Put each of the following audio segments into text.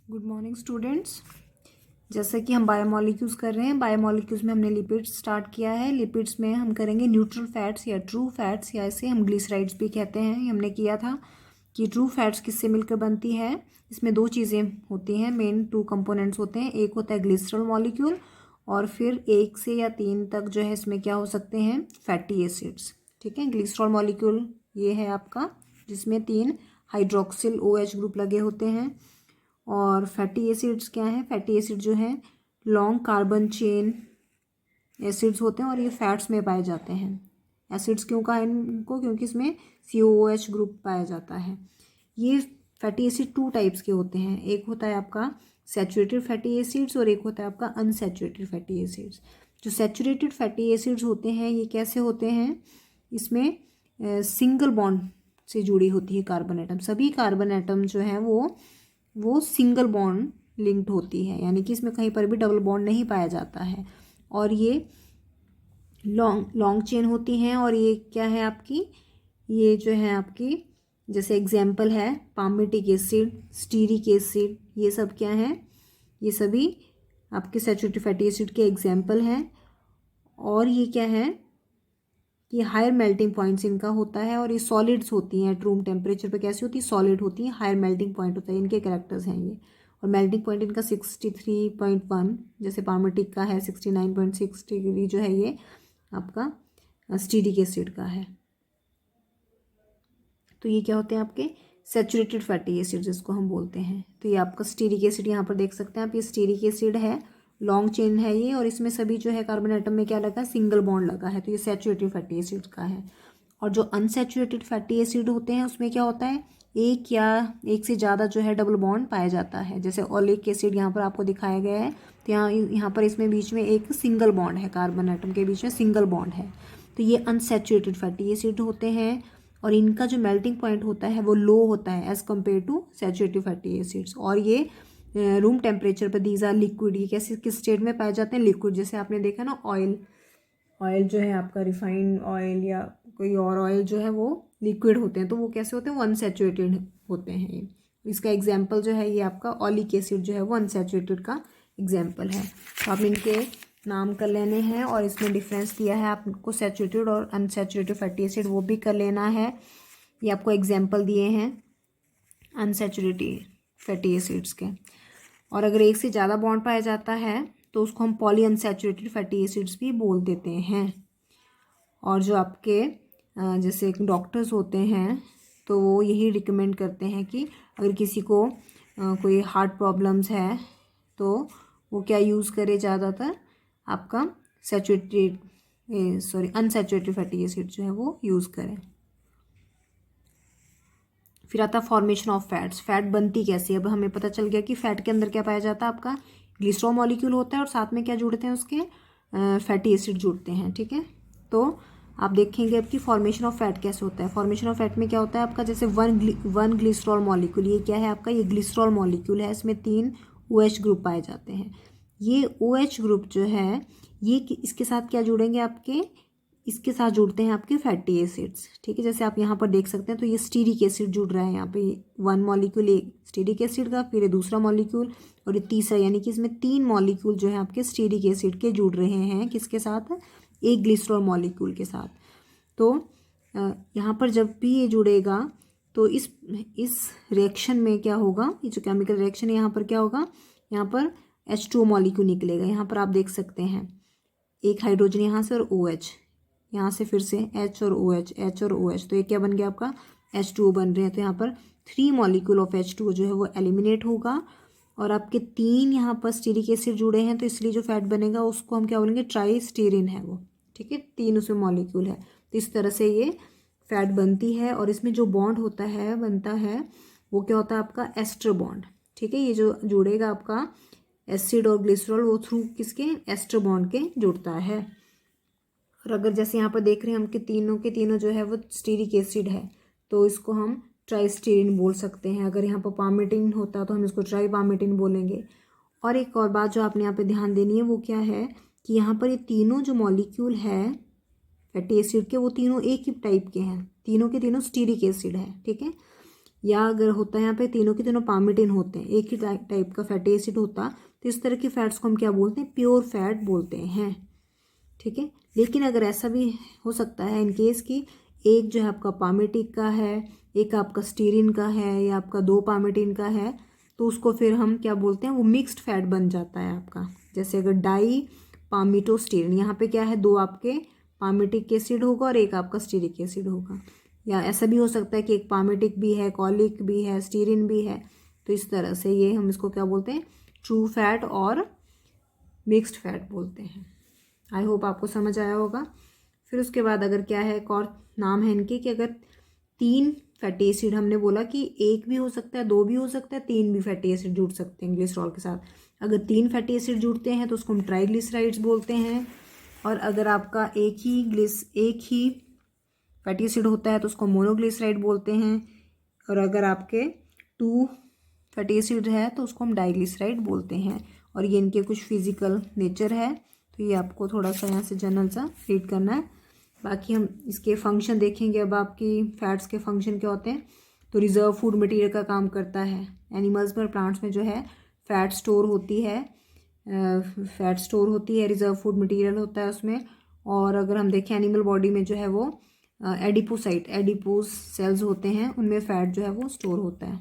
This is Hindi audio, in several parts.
Good morning students. जैसे कि हम बायोमॉलिक्यूल्स कर रहे हैं, बायोमॉलिक्यूल्स में हमने लिपिड्स स्टार्ट किया है। लिपिड्स में हम करेंगे न्यूट्रल फैट्स या ट्रू फैट्स, या इसे हम ग्लिसराइड्स भी कहते हैं। ये हमने किया था कि ट्रू फैट्स किससे मिलकर बनती है। इसमें दो चीज़ें होती हैं, मेन टू कंपोनेंट्स होते हैं। एक होता है ग्लिसरॉल मॉलिक्यूल और फिर 1 से या 3 तक जो है इसमें क्या हो सकते हैं, फैटी एसिड्स। ठीक है, ग्लिसरॉल मॉलिक्यूल ये है आपका जिसमें 3 हाइड्रोक्सिल OH ग्रुप लगे होते हैं। और फैटी एसिड्स क्या है, फैटी एसिड जो है लॉन्ग कार्बन चेन एसिड्स होते हैं और ये फैट्स में पाए जाते हैं। एसिड्स क्यों कहा इनको, क्योंकि इसमें COOH ग्रुप पाया जाता है। ये फैटी एसिड 2 टाइप्स के होते हैं, एक होता है आपका सैचुरेटेड फैटी एसिड्स और एक होता है आपका अनसैचुरेटेड फैटी एसिड्स। जो सैचुरेटेड फैटी एसिड्स होते हैं ये कैसे होते हैं, इसमें सिंगल बॉन्ड से जुड़ी होती है कार्बन एटम। सभी कार्बन एटम जो है वो सिंगल बॉन्ड लिंक्ड होती है, यानी कि इसमें कहीं पर भी डबल बॉन्ड नहीं पाया जाता है। और ये लॉन्ग चेन होती हैं। और ये क्या है आपकी, ये जो है आपकी जैसे एग्जाम्पल है पामिटिक एसिड, स्टीरिक एसिड, ये सब क्या है, ये सभी आपके सैचुरेटेड फैटी एसिड के एग्जाम्पल हैं। और ये क्या है, ये हायर मेल्टिंग पॉइंट्स इनका होता है। और ये सॉलिड्स होती हैं, रूम टेम्परेचर पे कैसी होती है, सॉलिड होती है, हायर मेल्टिंग पॉइंट होता है, इनके कैरेक्टर्स हैं ये। और मेल्टिंग पॉइंट इनका 63.1, जैसे पार्मेटिक का है 69.6 डिग्री जो है ये आपका स्टीरिक एसिड का है। तो ये क्या होते हैं आपके सैचुरेटेड फैटी एसिड जिसको हम बोलते हैं। तो ये आपका स्टीरिक एसिड यहाँ पर देख सकते हैं आप, ये स्टीरिक एसिड है, लॉन्ग चेन है ये, और इसमें सभी जो है कार्बन एटम में क्या लगा है, सिंगल बॉन्ड लगा है, तो ये सैचुरेटेड फैटी एसिड का है। और जो अनसैचुरेटेड फैटी एसिड होते हैं उसमें क्या होता है, एक या एक से ज़्यादा जो है डबल बॉन्ड पाया जाता है। जैसे ओलिक एसिड यहाँ पर आपको दिखाया गया है, तो यहाँ पर इसमें बीच में एक सिंगल बॉन्ड है, कार्बन एटम के बीच में सिंगल बॉन्ड है, तो ये अनसैचुरेटेड फैटी एसिड होते हैं। और इनका जो मेल्टिंग पॉइंट होता है वो लो होता है as compared to saturated fatty acids. और ये रूम टेम्परेचर पर दीज आर लिक्विड, ये कैसे किस स्टेट में पाए जाते हैं, लिक्विड। जैसे आपने देखा ना ऑयल जो है आपका रिफाइंड ऑयल या कोई और ऑयल जो है वो लिक्विड होते हैं, तो वो कैसे होते हैं, वो अनसैचुरेटेड होते हैं। ये इसका एग्जाम्पल जो है ये आपका ऑलिक एसिड जो है वो अनसैचुरेटेड का एग्जाम्पल है। तो आप इनके नाम कर लेने हैं और इसमें डिफरेंस दिया है आपको सैचुरेटेड और अनसैचुरेटेड फैटी एसिड, वो भी कर लेना है। ये आपको एग्जाम्पल दिए हैं अनसैचुरेटेड फैटी एसिड्स के। और अगर एक से ज़्यादा बॉन्ड पाया जाता है तो उसको हम पॉली अनसैचुरेटेड फैटी एसिड्स भी बोल देते हैं। और जो आपके जैसे डॉक्टर्स होते हैं तो वो यही रिकमेंड करते हैं कि अगर किसी को कोई हार्ट प्रॉब्लम्स है तो वो क्या यूज़ करे, ज़्यादातर आपका अनसैचुरेटेड फैटी एसिड जो है वो यूज़ करें। फिर आता फॉर्मेशन ऑफ फैट्स, फैट बनती कैसी है। अब हमें पता चल गया कि फैट के अंदर क्या पाया जाता है, आपका ग्लिसरॉल मॉलिक्यूल होता है और साथ में क्या जुड़ते हैं उसके फैटी एसिड जुड़ते हैं। ठीक है, तो आप देखेंगे अब कि फॉर्मेशन ऑफ फैट कैसे होता है। फॉर्मेशन ऑफ फैट में क्या होता है आपका, जैसे वन ग्लिसरॉल मॉलिक्यूल, ये क्या है आपका, ये ग्लिसरॉल मॉलिक्यूल है, इसमें 3 OH ग्रुप पाए जाते हैं। ये OH ग्रुप जो है ये इसके साथ क्या जुड़ेंगे आपके, इसके साथ जुड़ते हैं आपके फैटी एसिड्स। ठीक है, जैसे आप यहाँ पर देख सकते हैं, तो ये स्टीरिक एसिड जुड़ रहा है यहाँ पे, 1 मॉलिक्यूल एक स्टीरिक एसिड का, फिर ये दूसरा मॉलिक्यूल और ये तीसरा, यानी कि इसमें 3 मॉलिक्यूल जो है आपके स्टीरिक एसिड के जुड़ रहे हैं, किसके साथ, एक ग्लिसरॉल मॉलिक्यूल के साथ। तो यहाँ पर जब भी ये जुड़ेगा तो इस रिएक्शन में क्या होगा, ये जो केमिकल रिएक्शन है यहाँ पर क्या होगा, यहाँ पर H2O मॉलिक्यूल निकलेगा। यहाँ पर आप देख सकते हैं एक हाइड्रोजन यहाँ से और OH, यहाँ से फिर से H और OH, तो ये क्या बन गया आपका H2O बन रहे हैं। तो यहाँ पर 3 मॉलिक्यूल ऑफ H2O जो है वो एलिमिनेट होगा और आपके 3 यहाँ पर स्टीरिक एसिड जुड़े हैं, तो इसलिए जो फैट बनेगा उसको हम क्या बोलेंगे, ट्राई स्टीरिन है वो। ठीक है, 3 उसमें मॉलिक्यूल है, तो इस तरह से ये फैट बनती है। और इसमें जो बॉन्ड होता है बनता है वो क्या होता है आपका एस्टर बॉन्ड। ठीक है, ये जो जुड़ेगा आपका एसिड और ग्लिसरॉल वो थ्रू किसके, एस्टर बॉन्ड के जुड़ता है। और अगर जैसे यहाँ पर देख रहे हैं हम कि तीनों के तीनों जो है वो स्टीरिक एसिड है, तो इसको हम ट्राइस्टीरिन बोल सकते हैं। अगर यहाँ पर पामेटिन होता तो हम इसको ट्राई पामेटिन बोलेंगे। और एक और बात जो आपने यहाँ पे ध्यान देनी है वो क्या है कि यहाँ पर ये तीनों जो मॉलिक्यूल है फैटी एसिड के वो तीनों एक ही टाइप के हैं, तीनों के तीनों स्टीरिक एसिड है। ठीक है, या अगर होता है यहाँ पे तीनों के तीनों पामिटिन होते हैं, एक ही टाइप का फैटी एसिड होता, तो इस तरह के फैट्स को हम क्या बोलते हैं, प्योर फैट बोलते हैं। ठीक है, लेकिन अगर ऐसा भी हो सकता है इन केस कि एक जो है आपका पामिटिक का है, एक आपका स्टीरिन का है, या आपका 2 पामिटिन का है, तो उसको फिर हम क्या बोलते हैं, वो मिक्स्ड फैट बन जाता है आपका। जैसे अगर डाई पामिटोस्टीरिन, यहाँ पे क्या है, 2 आपके पामिटिक एसिड होगा और एक आपका स्टीरिक एसिड होगा। या ऐसा भी हो सकता है कि एक पामिटिक भी है, कॉलिक भी है, स्टीरिन भी है। तो इस तरह से ये हम इसको क्या बोलते हैं, ट्रू फैट और मिक्स्ड फैट बोलते हैं। आई होप आपको समझ आया होगा। फिर उसके बाद अगर क्या है, एक और नाम है इनके कि अगर 3 फैटी एसिड, हमने बोला कि एक भी हो सकता है, 2 भी हो सकता है, 3 भी फैटी एसिड जुड़ सकते हैं ग्लिसरॉल के साथ। अगर 3 फैटी एसिड जुड़ते हैं तो उसको हम ट्राइग्लिसराइड्स बोलते हैं। और अगर आपका एक ही फैटी एसिड होता है तो उसको मोनोग्लिसराइड बोलते हैं। और अगर आपके 2 फैटी एसिड है तो उसको हम डाइग्लिसराइड बोलते हैं। और ये इनके कुछ फिजिकल नेचर है, तो ये आपको थोड़ा सा यहाँ से जनरल सा रीड करना है। बाकी हम इसके फंक्शन देखेंगे। अब आपकी फैट्स के फंक्शन क्या होते हैं, तो रिजर्व फूड मटेरियल का काम करता है। एनिमल्स में और प्लांट्स में जो है फैट स्टोर होती है, रिजर्व फूड मटेरियल होता है उसमें। और अगर हम देखें एनिमल बॉडी में जो है वो एडिपोज सेल्स होते हैं, उनमें फैट जो है वो स्टोर होता है।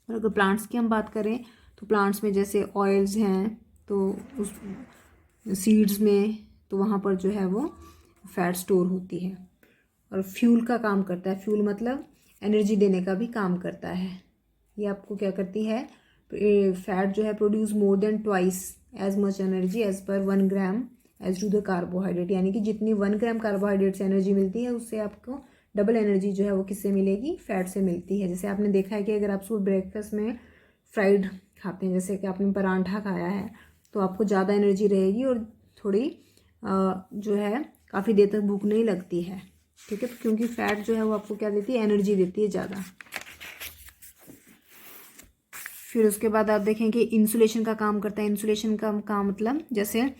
और अगर प्लांट्स की हम बात करें तो प्लांट्स में जैसे ऑयल्स हैं, तो उस सीड्स में, तो वहाँ पर जो है वो फैट स्टोर होती है। और फ्यूल का काम करता है, फ्यूल मतलब एनर्जी देने का भी काम करता है। ये आपको क्या करती है, फैट जो है produce more than twice as much energy as per 1 gram as to the carbohydrate, यानी कि जितनी 1 ग्राम कार्बोहाइड्रेट से एनर्जी मिलती है उससे आपको डबल एनर्जी जो है वो किससे मिलेगी, फैट से मिलती है। जैसे आपने देखा है कि अगर आप सुबह ब्रेकफास्ट में फ्राइड खाते हैं, जैसे कि आपने परांठा खाया है, तो आपको ज़्यादा एनर्जी रहेगी और थोड़ी जो है काफ़ी देर तक भूख नहीं लगती है। ठीक है, क्योंकि फैट जो है वो आपको क्या देती है, एनर्जी देती है ज़्यादा। फिर उसके बाद आप देखें कि इंसुलेशन का काम करता है। इंसुलेशन का काम मतलब जैसे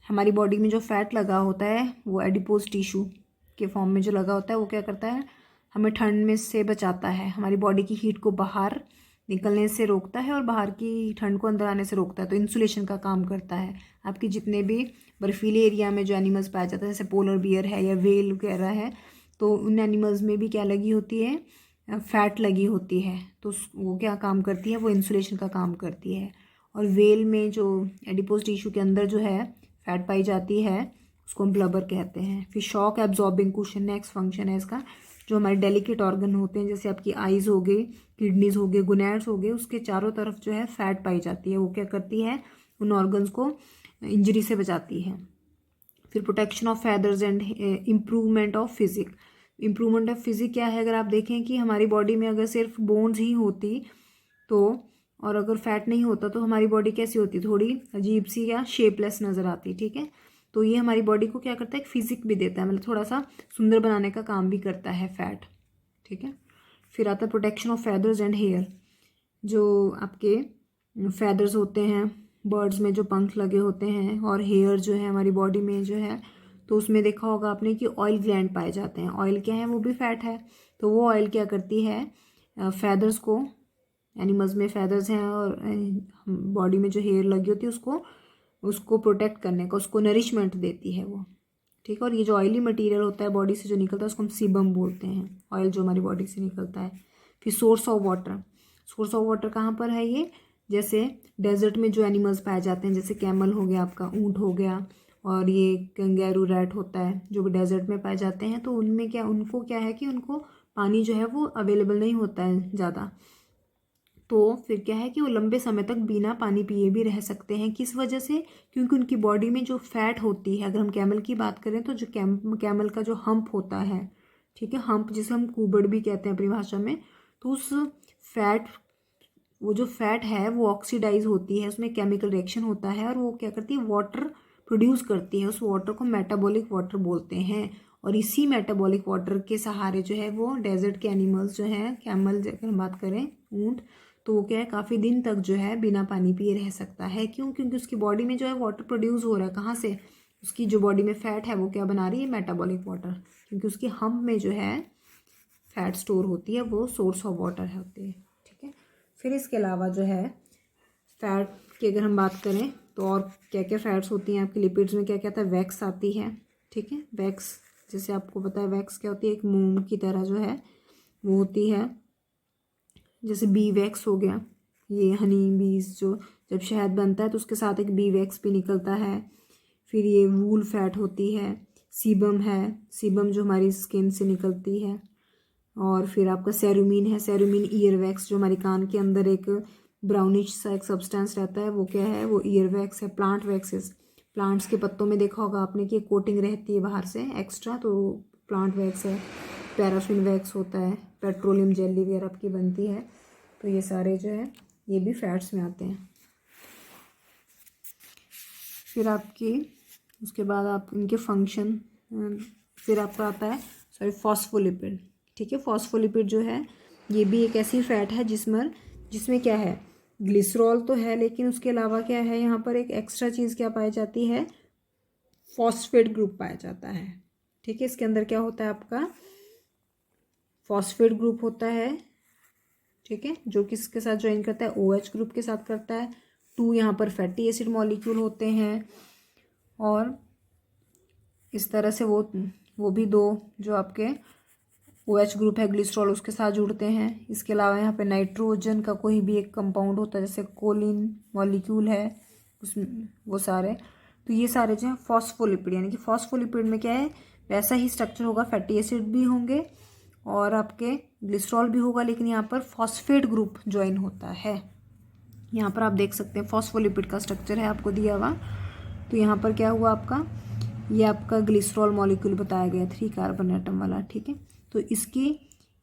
हमारी बॉडी में जो फैट लगा होता है वो एडिपोज टिश्यू के फॉर्म में जो लगा होता है, वो क्या करता है, हमें ठंड में से बचाता है, हमारी बॉडी की हीट को बाहर निकलने से रोकता है और बाहर की ठंड को अंदर आने से रोकता है। तो इंसुलेशन का काम करता है। आपकी जितने भी बर्फीले एरिया में जो एनिमल्स पाया जाता है, जैसे पोलर बियर है या वेल वगैरह है, तो उन एनिमल्स में भी क्या लगी होती है, फैट लगी होती है। तो वो क्या काम करती है, वो इंसुलेशन का काम करती है। और वेल में जो एडिपोज टिश्यू के अंदर जो है फैट पाई जाती है उसको हम ब्लबर कहते हैं। फिर shock absorbing cushion next function है इसका। जो हमारे डेलिकेट ऑर्गन होते हैं, जैसे आपकी आइज़ हो गई, किडनीज हो गए, गुनैड्स हो गए, उसके चारों तरफ जो है फैट पाई जाती है। वो क्या करती है, उन ऑर्गन्स को इंजरी से बचाती है। फिर protection of feathers and improvement of physique. Improvement of physique क्या है, अगर आप देखें कि हमारी बॉडी में अगर सिर्फ बोन्स ही होती तो, और अगर फैट नहीं होता तो हमारी बॉडी कैसी होती, थोड़ी अजीब सी या शेपलेस नज़र आती। ठीक है, तो ये हमारी बॉडी को क्या करता है, फिजिक भी देता है, मतलब थोड़ा सा सुंदर बनाने का काम भी करता है फैट। ठीक है, फिर आता है protection of feathers and hair. जो आपके फैदर्स होते हैं बर्ड्स में, जो पंख लगे होते हैं, और हेयर जो है हमारी बॉडी में जो है, तो उसमें देखा होगा आपने कि ऑयल ग्लैंड पाए जाते हैं। ऑयल क्या है, वो भी फैट है। तो वो ऑयल क्या करती है, फैदर्स को, एनिमल्स में फैदर्स हैं और बॉडी में जो हेयर लगी होती है उसको प्रोटेक्ट करने का, उसको नरिशमेंट देती है वो। ठीक है, और ये जो ऑयली मटेरियल होता है बॉडी से जो निकलता है उसको हम सीबम बोलते हैं, ऑयल जो हमारी बॉडी से निकलता है। फिर source of water. Source of water कहाँ पर है ये, जैसे डेजर्ट में जो एनिमल्स पाए जाते हैं, जैसे कैमल हो गया, आपका ऊँट हो गया, और ये कंगैरू रैट होता है जो भी डेजर्ट में पाए जाते हैं, तो उनमें क्या, उनको क्या है कि उनको पानी जो है वो अवेलेबल नहीं होता है ज़्यादा। तो फिर क्या है कि वो लंबे समय तक बिना पानी पिए भी रह सकते हैं। किस वजह से, क्योंकि उनकी बॉडी में जो फैट होती है, अगर हम कैमल की बात करें तो जो कैमल का जो हम्प होता है, ठीक है, हम्प जिसे हम कूबड़ भी कहते हैं अपनी भाषा में, तो उस फैट, वो जो फैट है वो ऑक्सीडाइज होती है, उसमें केमिकल रिएक्शन होता है और वो क्या करती है, वाटर प्रोड्यूस करती है। उस वाटर को मेटाबॉलिक वाटर बोलते हैं। और इसी मेटाबॉलिक वाटर के सहारे जो है वो डेजर्ट के एनिमल्स जो हैं, कैमल अगर हम बात करें, ऊँट, तो वो क्या है, काफ़ी दिन तक जो है बिना पानी पिए रह सकता है। क्यों, क्योंकि उसकी बॉडी में जो है वाटर प्रोड्यूस हो रहा है। कहाँ से, उसकी जो बॉडी में फैट है वो क्या बना रही है, मेटाबॉलिक वाटर, क्योंकि उसके हम्प में जो है फैट स्टोर होती है वो सोर्स ऑफ वाटर है होती है, ठीक है। फिर इसके अलावा जो है फैट की अगर हम बात करें तो और क्या क्या फैट्स होती हैं आपकी लिपिड्स में, क्या क्या आता है, वैक्स आती है, ठीक है। वैक्स जैसे आपको पता है वैक्स क्या होती है, एक मोम की तरह जो है वो होती है। जैसे बी वैक्स हो गया, ये हनी बीज जो जब शहद बनता है तो उसके साथ एक बी वैक्स भी निकलता है। फिर ये वूल फैट होती है, सीबम है, सीबम जो हमारी स्किन से निकलती है। और फिर आपका सेरुमिन है, सेरुमिन ईयर वैक्स जो हमारे कान के अंदर एक ब्राउनिश सा एक सब्सटेंस रहता है वो क्या है, वो ईयर वैक्स है। प्लांट वैक्सेस, प्लांट्स के पत्तों में देखा होगा आपने कि कोटिंग रहती है बाहर से एक्स्ट्रा, तो प्लांट वैक्स है। पैराफिन वैक्स होता है, पेट्रोलियम जेली वगैरह आपकी बनती है। तो ये सारे जो है ये भी फैट्स में आते हैं। फिर आपकी उसके बाद आप इनके फंक्शन, फिर आपका आता है फॉस्फोलिपिड, ठीक है। फॉस्फोलिपिड जो है ये भी एक ऐसी फैट है जिसमें क्या है, ग्लिसरॉल तो है लेकिन उसके अलावा क्या है, यहाँ पर एक एक्स्ट्रा चीज़ क्या पाई जाती है, फॉस्फेट ग्रुप पाया जाता है, ठीक है। इसके अंदर क्या होता है आपका फॉस्फेट ग्रुप होता है, ठीक है, जो किसके साथ ज्वाइन करता है, OH ग्रुप के साथ करता है। 2 यहाँ पर फैटी एसिड मॉलिक्यूल होते हैं और इस तरह से वो भी 2 जो आपके OH ग्रुप है ग्लिसरॉल उसके साथ जुड़ते हैं। इसके अलावा यहाँ पे नाइट्रोजन का कोई भी एक कंपाउंड होता है, जैसे कोलिन मॉलिक्यूल है उसमें, वो सारे। तो ये सारे जो है फॉस्फोलिपिड, यानी कि फॉस्फोलिपिड में क्या है, वैसा ही स्ट्रक्चर होगा, फैटी एसिड भी होंगे और आपके ग्लिसरॉल भी होगा, लेकिन यहाँ पर फॉस्फेट ग्रुप ज्वाइन होता है। यहाँ पर आप देख सकते हैं फॉस्फोलिपिड का स्ट्रक्चर है आपको दिया हुआ। तो यहाँ पर क्या हुआ आपका, ये आपका ग्लिसरॉल मॉलिक्यूल बताया गया 3 कार्बन एटम वाला, ठीक है। तो इसकी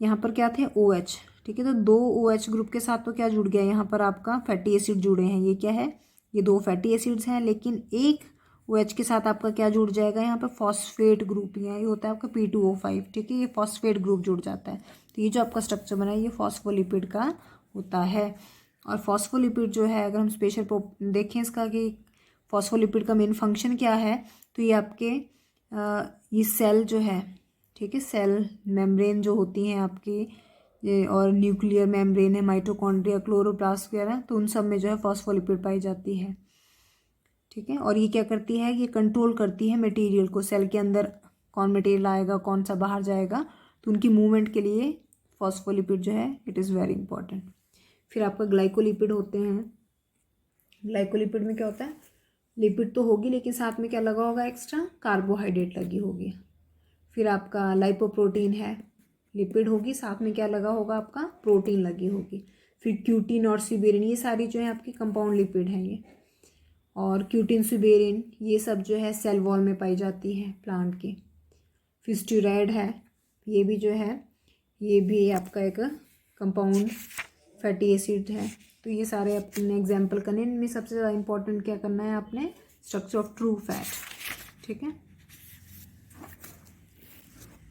यहाँ पर क्या थे, OH, ठीक है। तो 2 OH ग्रुप के साथ तो क्या जुड़ गया, यहाँ पर आपका फैटी एसिड जुड़े हैं। ये क्या है, ये 2 फैटी एसिड्स हैं, लेकिन एक OH के साथ आपका क्या जुड़ जाएगा, यहाँ पर फॉस्फेट ग्रुप, ये होता है आपका P2O5, ठीक है। ये फॉस्फेट ग्रुप जुड़ जाता है। तो ये जो आपका स्ट्रक्चर बना है ये फॉस्फोलिपिड का होता है। और फॉस्फोलिपिड जो है अगर हम स्पेशल देखें इसका कि फॉस्फोलिपिड का मेन फंक्शन क्या है, तो ये आपके ये सेल जो है, ठीक है, सेल मेम्ब्रेन जो होती हैं आपकी, ये और न्यूक्लियर मेम्ब्रेन है, माइटोकॉन्ड्रिया, क्लोरोप्लास्ट वगैरह, तो उन सब में जो है फॉस्फोलिपिड पाई जाती है, ठीक है। और ये क्या करती है, ये कंट्रोल करती है मटेरियल को, सेल के अंदर कौन मटेरियल आएगा कौन सा बाहर जाएगा, तो उनकी मूवमेंट के लिए फॉस्फोलिपिड जो है इट इज़ वेरी इंपॉर्टेंट। फिर आपका ग्लाइकोलिपिड होते हैं। ग्लाइकोलिपिड में क्या होता है, लिपिड तो होगी लेकिन साथ में क्या लगा होगा, एक्स्ट्रा कार्बोहाइड्रेट लगी होगी। फिर आपका लाइपोप्रोटीन है, लिपिड होगी साथ में क्या लगा होगा, आपका प्रोटीन लगी होगी। फिर क्यूटिन और स्यूबेरिन, ये सारी जो है आपकी कंपाउंड लिपिड हैं ये। और क्यूटिन स्यूबेरिन ये सब जो है सेल वॉल में पाई जाती है प्लांट की। फिर स्टीरॉयड है, ये भी जो है ये भी आपका एक कंपाउंड फैटी एसिड है। तो ये सारे अपने एग्जाम्पल करने, इनमें सबसे ज़्यादा इंपॉर्टेंट क्या करना है आपने, स्ट्रक्चर ऑफ ट्रू फैट, ठीक है।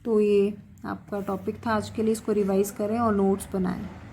तो ये आपका टॉपिक था आज के लिए, इसको रिवाइज करें और नोट्स बनाएं।